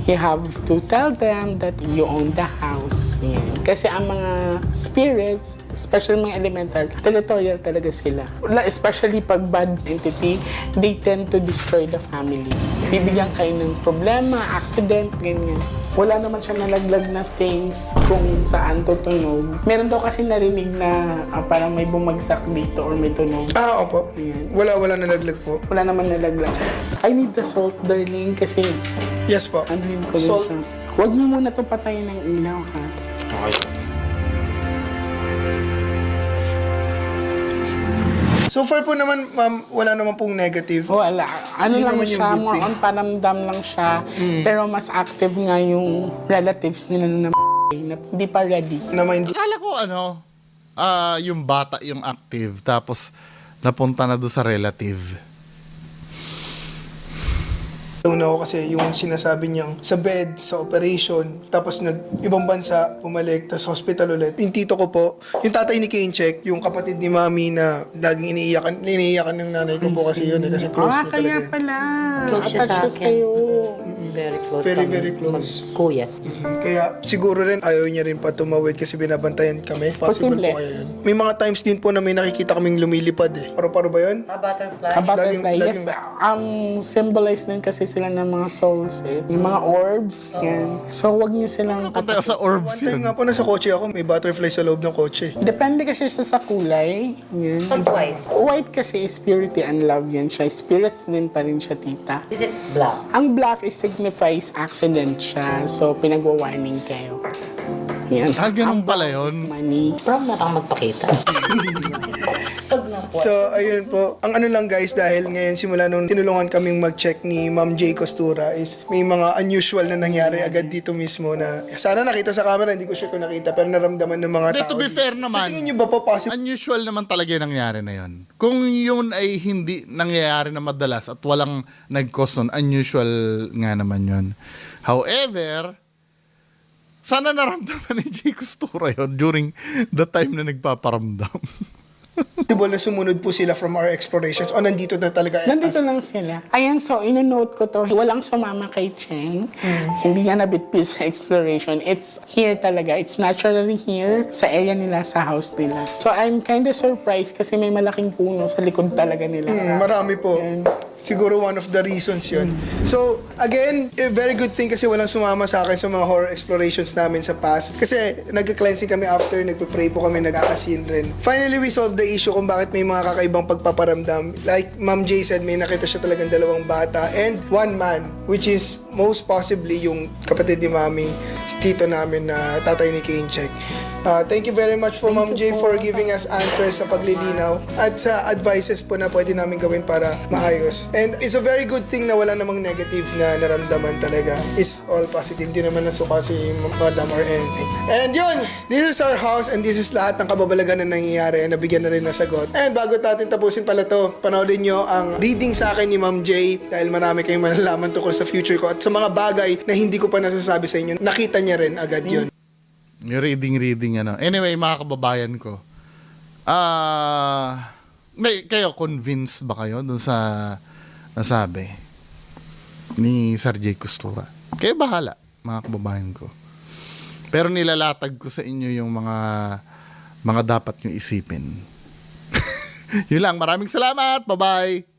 You have to tell them that you own the house. Yan. Kasi ang mga spirits, especially mga elemental, territorial talaga sila. Especially pag bad entity, they tend to destroy the family. Bibigyan kayo ng problema, accident, ganyan. Wala naman siya nalaglag na things kung saan tutunog. Meron daw kasi narinig na parang may bumagsak dito or may tunog. Opo. Ayan. Wala nalaglag po. Wala naman nalaglag. I need the salt, darling, kasi Yes po. ano yun ko Salt. sa... Huwag mo muna itong patayin ng ilaw, ha? Okay. So far po naman, ma'am, wala naman pong negative. Wala. Ano Yun lang naman yung siya, good more thing. on paramdam lang siya. Pero mas active nga yung relatives nila na hindi pa ready. Na mind Akala ko yung bata yung active, tapos napunta na doon sa relative. Una ako kasi yung sinasabi niyang sa bed, sa operation, tapos ibang bansa, bumalik, tapos hospital ulit. Yung tito ko po, yung tatay ni Kenchek, yung kapatid ni Mami na laging iniiyakan ng nanay ko po kasi yun kasi close na talaga Kaya yun. pala. Close siya sa Attached akin. kayo. Very close Very, kami. very close. Kuya. Kaya siguro rin ayaw niya rin pa tumawid kasi binabantayan kami. Possible Posible. po kaya yun. May mga times din po na may nakikita kaming lumilipad eh. Paro-paro ba yun? Butterfly. A butterfly, Laging- yes. Symbolize din kasi sila ng mga souls eh. Yung mga orbs, yan. So, wag niyo silang Punta sa orbs One time yun. nga po nasa kotse ako, may butterfly sa loob ng kotse. Depende kasi sa kulay. Yan. Pag white. White kasi is purity and love yan siya. Spirits din pa rin siya, tita. Is it black? Ang black is signifies accident siya. So, pinagwa-warning kayo. Yan. Ganun Ang pala brown yun. is money. Prom na kang magpakita. Pag na po. So, ayun po. Ang ano lang guys, dahil ngayon simula nung tinulungan kaming mag-check ni Ma'am J. Costura is may mga unusual na nangyari agad dito mismo na sana nakita sa camera, hindi ko sure kung nakita, pero naramdaman ng mga Hindi, tao. to be fair naman. Sa tingin nyo ba po possible? Unusual naman talaga yung nangyari na yun. Kung yun ay hindi nangyayari na madalas at walang nag-cause nun, unusual nga naman yun. However, sana naramdaman ni Jay Costura yun during the time na nagpaparamdam. Na sumunod po sila from our explorations o nandito na talaga Nandito lang sila. Ayan, so, ino-note ko to. Walang sumama kay Cheng. Hindi niya nabitbit sa exploration. It's here talaga. It's naturally here sa area nila, sa house nila. So, I'm kind of surprised kasi may malaking puno sa likod talaga nila. Marami po. Siguro one of the reasons yun. So, again, a very good thing kasi walang sumama sa akin sa mga horror explorations namin sa past. Kasi nagka-cleansing kami after, nagpa-pray po kami, nag-aasin rin. Finally, we solved the issue kung bakit may mga kakaibang pagpaparamdam. Like Ma'am J said, may nakita siya talagang dalawang bata and one man, which is most possibly yung kapatid ni Mami, si tito namin na tatay ni Kenchek. Thank you very much po Ma'am J for giving us answers sa paglilinaw at sa advices po na pwede namin gawin para maayos. And it's a very good thing na wala namang negative na naramdaman talaga. It's all positive. Di naman nasuka si Madam or anything. And yun, this is our house and this is lahat ng kababalagan na nangyayari na nabigyan na rin na sagot. And bago natin tapusin pala to, panoodin nyo ang reading sa akin ni Ma'am J dahil marami kayong malalaman tungkol sa future ko at sa mga bagay na hindi ko pa nasasabi sa inyo. Nakita niya rin agad yun. Yung reading, ano. Anyway, mga kababayan ko, kayo, convinced ba kayo dun sa nasabi ni Sir Jay Costura? Kayo bahala, mga kababayan ko. Pero nilalatag ko sa inyo yung mga dapat nyo isipin. Yun lang, maraming salamat, bye-bye!